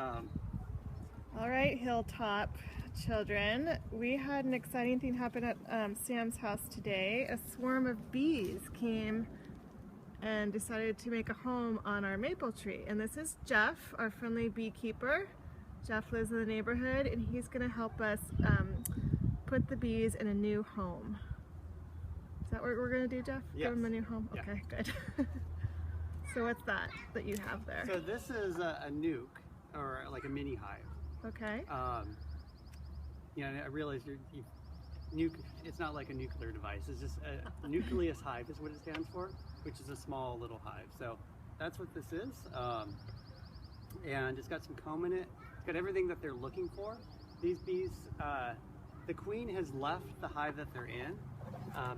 All right, Hilltop children. We had an exciting thing happen at Sam's house today. A swarm of bees came and decided to make a home on our maple tree. And this is Jeff, our friendly beekeeper. Jeff lives in the neighborhood and he's gonna help us put the bees in a new home. Is that what we're gonna do, Jeff? Yes. Give them a new home? Yeah. Okay, good. So what's that you have there? So this is a nuke, or like a mini hive. Okay. You know, I realize it's not like a nuclear device. It's just a nucleus hive is what it stands for, which is a small little hive. So that's what this is. And it's got some comb in it. It's got everything that they're looking for. These bees, the queen has left the hive that they're in.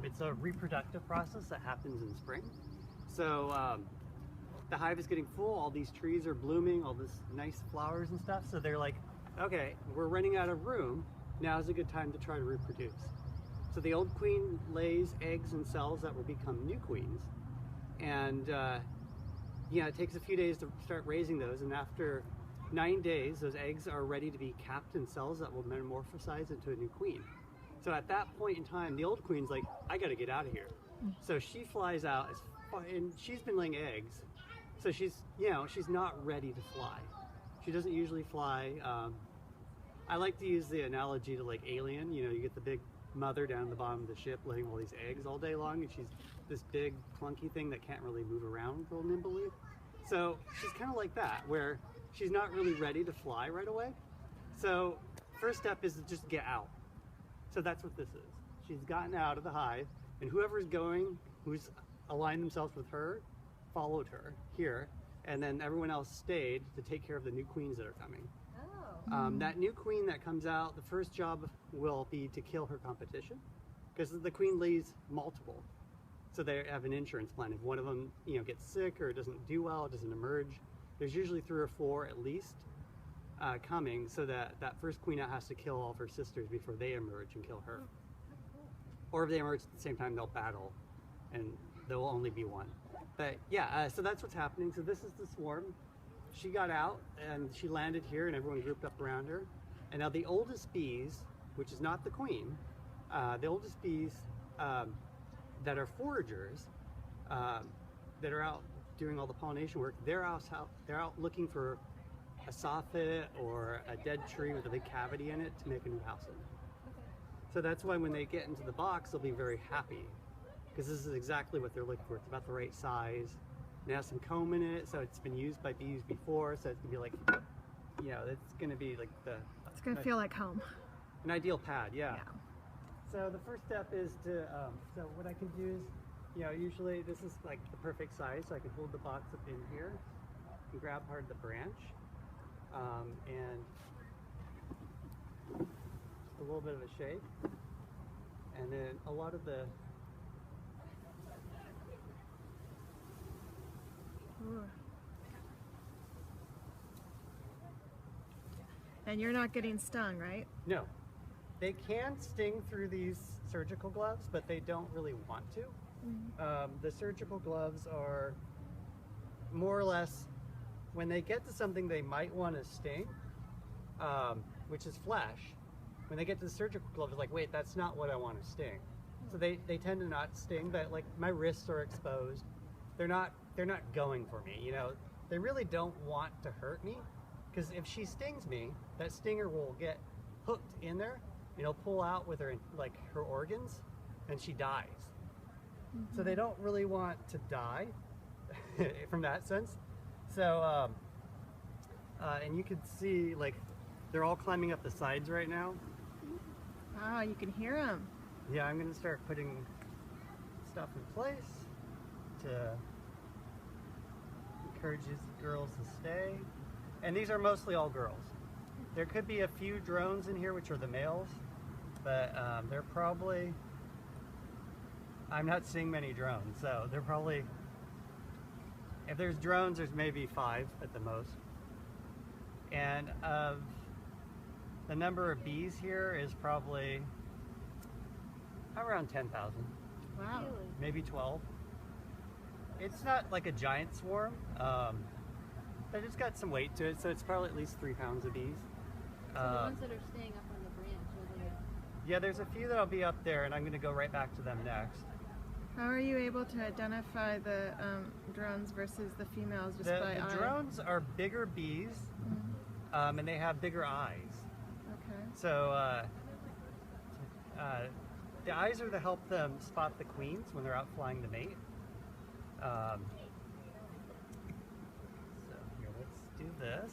It's a reproductive process that happens in spring. So the hive is getting full, all these trees are blooming, all this nice flowers and stuff. So they're like, okay, we're running out of room. Now's a good time to try to reproduce. So the old queen lays eggs and cells that will become new queens. And yeah, it takes a few days to start raising those. And after 9 days, those eggs are ready to be capped in cells that will metamorphosize into a new queen. So at that point in time, the old queen's like, I gotta get out of here. So she flies out, and she's been laying eggs. So she's not ready to fly. She doesn't usually fly. I like to use the analogy to like Alien. You know, you get the big mother down at the bottom of the ship laying all these eggs all day long, and she's this big clunky thing that can't really move around real nimbly. So she's kind of like that, where she's not really ready to fly right away. So first step is to just get out. So that's what this is. She's gotten out of the hive, and whoever's going, who's aligned themselves with her, followed her here, and then everyone else stayed to take care of the new queens that are coming. That new queen that comes out, the first job will be to kill her competition, because the queen lays multiple. So they have an insurance plan. If one of them, you know, gets sick or doesn't do well, doesn't emerge, there's usually 3 or 4 at least coming, so that first queen out has to kill all of her sisters before they emerge and kill her. Or if they emerge at the same time, they'll battle, and there will only be one. But yeah, so that's what's happening. So this is the swarm. She got out and she landed here, and everyone grouped up around her. And now the oldest bees, which is not the queen, the oldest bees that are foragers, that are out doing all the pollination work, they're out looking for a soffit or a dead tree with a big cavity in it to make a new house in. So that's why when they get into the box, they'll be very happy, because this is exactly what they're looking for. It's about the right size. It has some comb in it, so it's been used by bees before, so it's gonna be like, you know, it's gonna be like It's gonna feel like home. an ideal pad, yeah. So the first step is to, so what I can do is, you know, usually this is like the perfect size, so I can hold the box up in here and grab part of the branch, and just a little bit of a shake, and then a lot of the And you're not getting stung, right? No. They can sting through these surgical gloves, but they don't really want to. The surgical gloves are more or less, when they get to something they might want to sting, which is flesh, when they get to the surgical gloves, they're like, wait, that's not what I want to sting. So they tend to not sting, but like my wrists are exposed. They're not going for me, you know. They really don't want to hurt me, because if she stings me, that stinger will get hooked in there, you know, pull out with her, like, her organs, and she dies. So they don't really want to die from that sense. So, and you can see, like, they're all climbing up the sides right now. Wow, you can hear them. Yeah, I'm gonna start putting stuff in place to encourage these girls to stay. And these are mostly all girls. There could be a few drones in here, which are the males, but they're probably, I'm not seeing many drones, so they're probably, if there's drones, there's maybe 5 at the most. And the number of bees here is probably around 10,000. Wow. Maybe 12. It's not like a giant swarm, They just got some weight to it, so it's probably at least 3 pounds of bees. So the ones that are staying up on the branch, are they? Yeah, there's a few that'll be up there, and I'm going to go right back to them next. How are you able to identify the drones versus the females just by eye? The drones are bigger bees, and they have bigger eyes. Okay. So the eyes are to help them spot the queens when they're out flying to mate. So here, let's do this.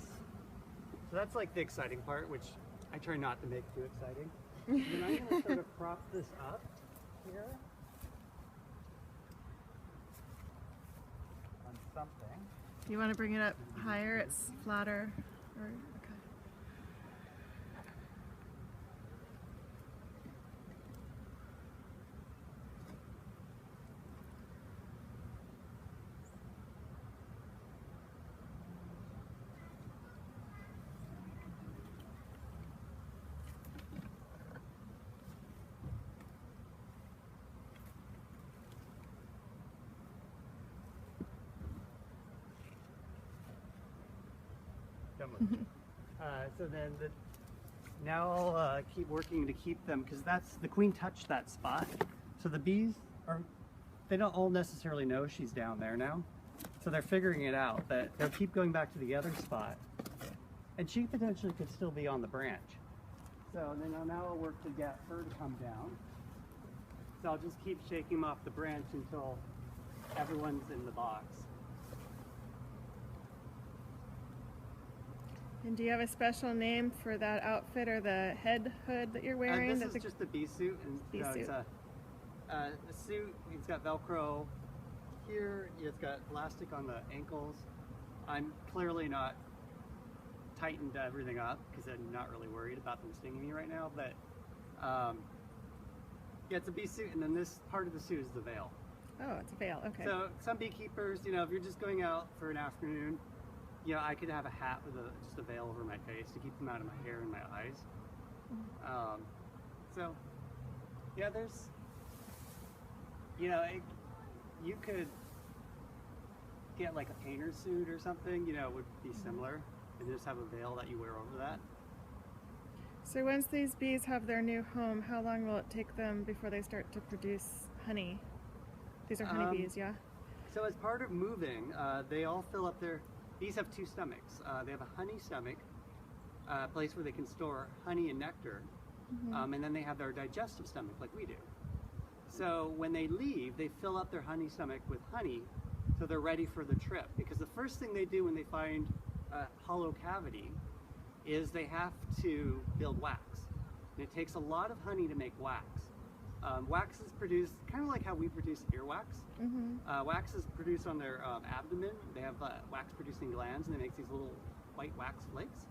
So that's like the exciting part, which I try not to make too exciting. And I'm going to sort of prop this up here on something. You want to bring it up higher? It's flatter. Or, okay. So then now I'll keep working to keep them, because that's the queen touched that spot. So the bees they don't all necessarily know she's down there now. So they're figuring it out, that they'll keep going back to the other spot. And she potentially could still be on the branch. So then now I'll work to get her to come down. So I'll just keep shaking them off the branch until everyone's in the box. And do you have a special name for that outfit or the head hood that you're wearing? This is just a bee suit, and bee suit. It's a suit. It's got Velcro here. It's got elastic on the ankles. I'm clearly not tightened everything up because I'm not really worried about them stinging me right now. But yeah, it's a bee suit, and then this part of the suit is the veil. Oh, it's a veil. Okay. So some beekeepers, if you're just going out for an afternoon, I could have a hat with just a veil over my face to keep them out of my hair and my eyes. So, yeah, there's, you could get like a painter's suit or something, would be similar, and just have a veil that you wear over that. So once these bees have their new home, how long will it take them before they start to produce honey? These are honeybees, yeah? So as part of moving, they all fill up their... Bees have 2 stomachs. They have a honey stomach, a place where they can store honey and nectar, and then they have their digestive stomach like we do. So when they leave, they fill up their honey stomach with honey so they're ready for the trip. Because the first thing they do when they find a hollow cavity is they have to build wax. And it takes a lot of honey to make wax. Wax is produced kind of like how we produce earwax. Wax is produced on their abdomen. They have wax-producing glands, and they make these little white wax flakes.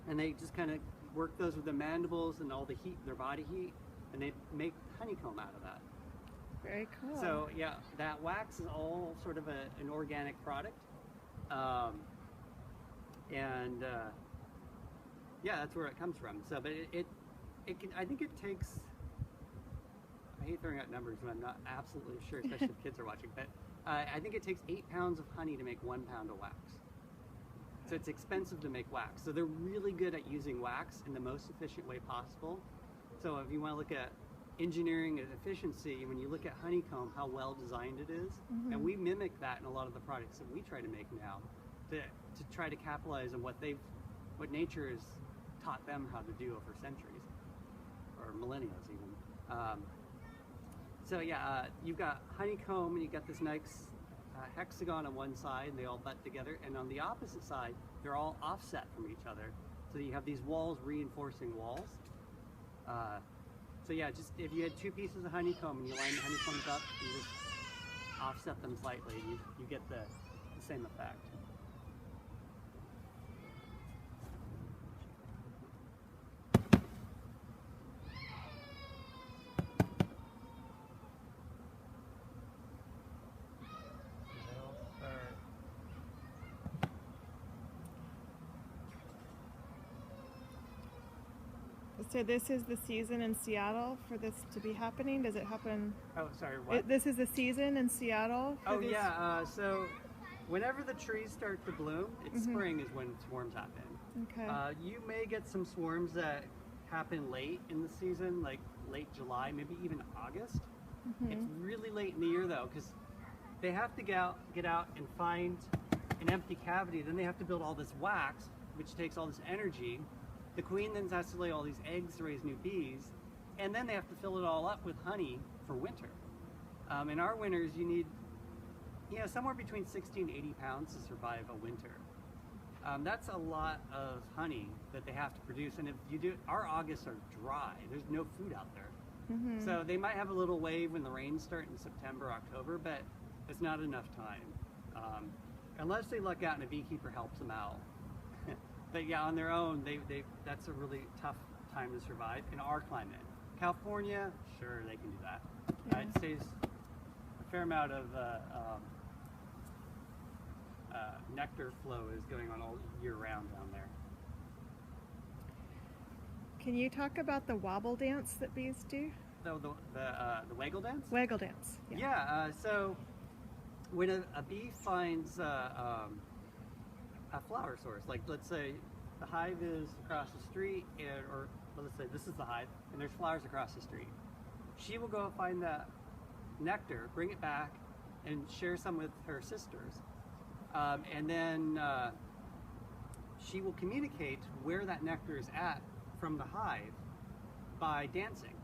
And they just kind of work those with the mandibles and all the heat, their body heat, and they make honeycomb out of that. Very cool. So yeah, that wax is all sort of an organic product. Yeah, that's where it comes from. So, but it can, I think it takes, I hate throwing out numbers when I'm not absolutely sure, especially if kids are watching, but I think it takes 8 pounds of honey to make 1 pound of wax. So it's expensive to make wax. So they're really good at using wax in the most efficient way possible. So if you want to look at engineering and efficiency, when you look at honeycomb, how well designed it is, and we mimic that in a lot of the products that we try to make now to try to capitalize on what nature has taught them how to do over centuries. Or millennials even. So yeah, you've got honeycomb, and you've got this nice hexagon on one side, and they all butt together, and on the opposite side, they're all offset from each other. So you have these walls reinforcing walls. So yeah, just if you had 2 pieces of honeycomb and you line the honeycombs up, you just offset them slightly, you get the same effect. So this is the season in Seattle for this to be happening? Does it happen? Oh, sorry, what? This is the season in Seattle? Oh, yeah, so whenever the trees start to bloom, it's spring is when swarms happen. Okay. You may get some swarms that happen late in the season, like late July, maybe even August. It's really late in the year though, because they have to get out and find an empty cavity. Then they have to build all this wax, which takes all this energy. The queen then has to lay all these eggs to raise new bees, and then they have to fill it all up with honey for winter. In our winters, you need somewhere between 60 and 80 pounds to survive a winter. That's a lot of honey that they have to produce, and if you do, our Augusts are dry. There's no food out there. So they might have a little wave when the rains start in September, October, but it's not enough time. Unless they luck out and a beekeeper helps them out. But yeah, on their own, that's a really tough time to survive in our climate. California, sure, they can do that. It stays a fair amount of nectar flow is going on all year round down there. Can you talk about the wobble dance that bees do? The waggle dance? Waggle dance. Yeah. So when a bee finds a flower source, like let's say the hive is across the street, or let's say this is the hive, and there's flowers across the street. She will go find that nectar, bring it back, and share some with her sisters. And then she will communicate where that nectar is at from the hive by dancing.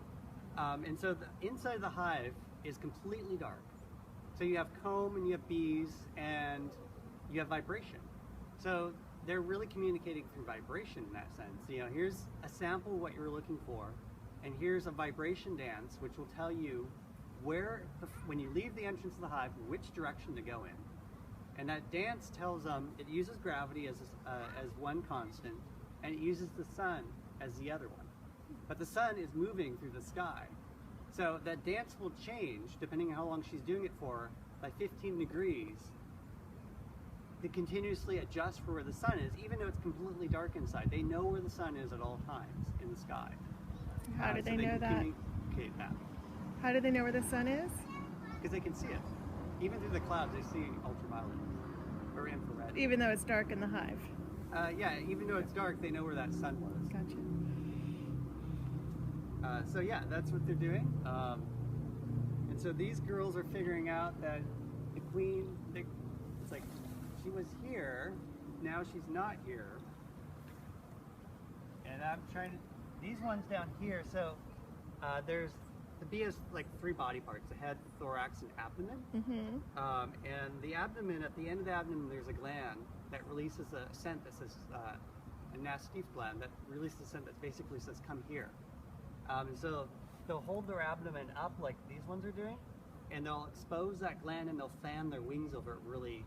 And so the inside of the hive is completely dark. So you have comb and you have bees and you have vibration. So they're really communicating through vibration in that sense. Here's a sample of what you're looking for, and here's a vibration dance which will tell you where, when you leave the entrance of the hive, which direction to go in. And that dance tells them, it uses gravity as one constant, and it uses the sun as the other one. But the sun is moving through the sky. So that dance will change, depending on how long she's doing it for, by 15 degrees, to continuously adjust for where the sun is, even though it's completely dark inside. They know where the sun is at all times in the sky. How do they know that? Communicate that. How do they know where the sun is? Because they can see it. Even through the clouds, they see ultraviolet or infrared. Even though it's dark in the hive? Yeah, even though it's dark, they know where that sun was. Gotcha. So yeah, that's what they're doing. And so these girls are figuring out that the queen, it's like, she was here, now she's not here. And I'm trying to, these ones down here, so the bee has like 3 body parts: the head, thorax, and abdomen. And the abdomen, at the end of the abdomen, there's a gland that releases a scent that says, a nastif gland that releases a scent that basically says, come here. And so they'll hold their abdomen up like these ones are doing, and they'll expose that gland and they'll fan their wings over it really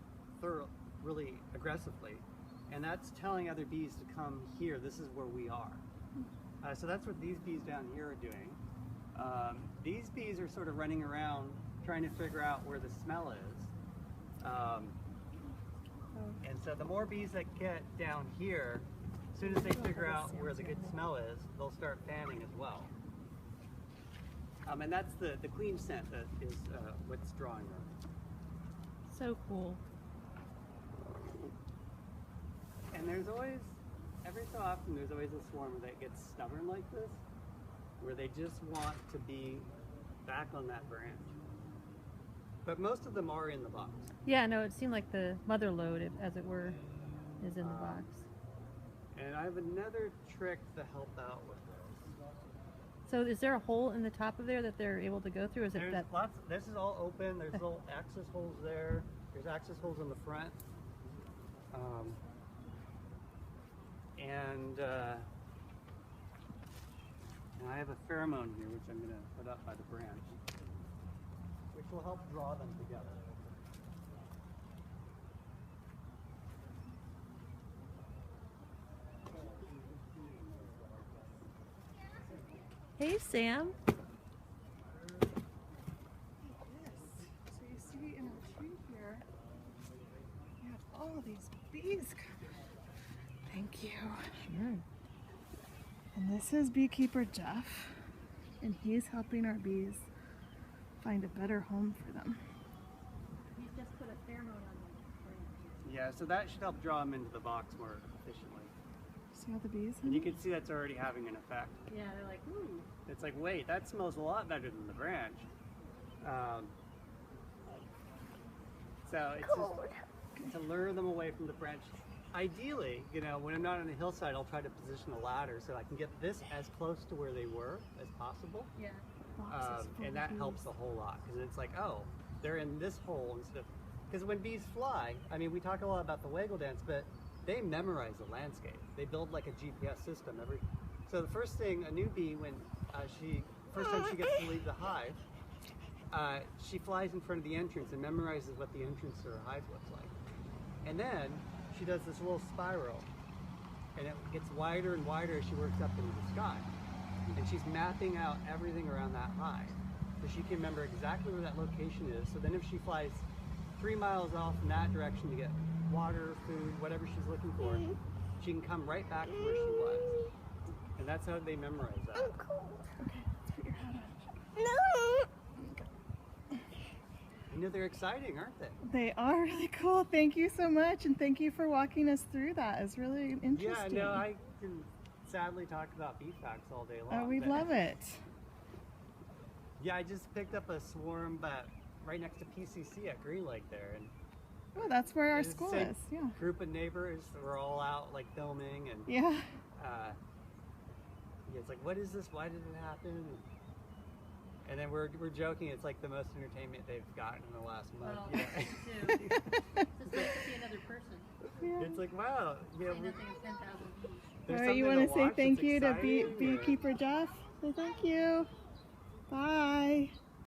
aggressively. And that's telling other bees to come here, this is where we are. So that's what these bees down here are doing. These bees are sort of running around trying to figure out where the smell is. And so the more bees that get down here, as soon as they figure out where the good smell is, they'll start fanning as well. And that's the queen scent that is what's drawing them. So cool. And there's always, every so often, there's always a swarm that gets stubborn like this, where they just want to be back on that branch. But most of them are in the box. Yeah, no, it seemed like the mother load, as it were, is in the box. And I have another trick to help out with this. So is there a hole in the top of there that they're able to go through? Is it There's that? lots, this is all open, there's little access holes there, there's access holes in the front. And I have a pheromone here, which I'm going to put up by the branch, which will help draw them together. Hey, Sam. Yes. So you see in the tree here, you have all these bees coming. Thank you. Sure. And this is beekeeper Jeff, and he's helping our bees find a better home for them. He's just put a pheromone on the branch. Yeah, so that should help draw them into the box more efficiently. See all the bees? And you can see that's already having an effect. Yeah, they're like, ooh. It's like, wait, that smells a lot better than the branch. So it's just to lure them away from the branch. Ideally, you know, when I'm not on the hillside, I'll try to position a ladder so I can get this as close to where they were as possible. Yeah. And that helps a whole lot because it's like, oh, they're in this hole instead of, because when bees fly, I mean, we talk a lot about the waggle dance, but they memorize the landscape. They build like a GPS system. So the first thing, a new bee, when first time she gets to leave the hive, she flies in front of the entrance and memorizes what the entrance to her hive looks like. And then she does this little spiral, and it gets wider and wider as she works up into the sky. And she's mapping out everything around that hive, so she can remember exactly where that location is. So then if she flies 3 miles off in that direction to get water, food, whatever she's looking for, she can come right back to where she was. And that's how they memorize that. Okay, let's put your hat on. No! You know, they're exciting, aren't they? They are really cool. Thank you so much, and thank you for walking us through that. It's really interesting. Yeah, no, I can sadly talk about bee facts all day long. Oh, we love it. Yeah, I just picked up a swarm, but right next to PCC at Green Lake there, and Oh, that's where our it's the school same is. Yeah. Group of neighbors, we're all out like filming, and Yeah. it's like, what is this? Why did it happen? And then we're joking. It's like the most entertainment they've gotten in the last month. Well, Yeah. me too. It's just nice to see another person. Yeah. It's like, wow. Yeah, Say nothing of 10,000 bees. there's All right, you something want to say watch thank that's you to exciting, or- Beekeeper Jeff? Say thank you. Bye.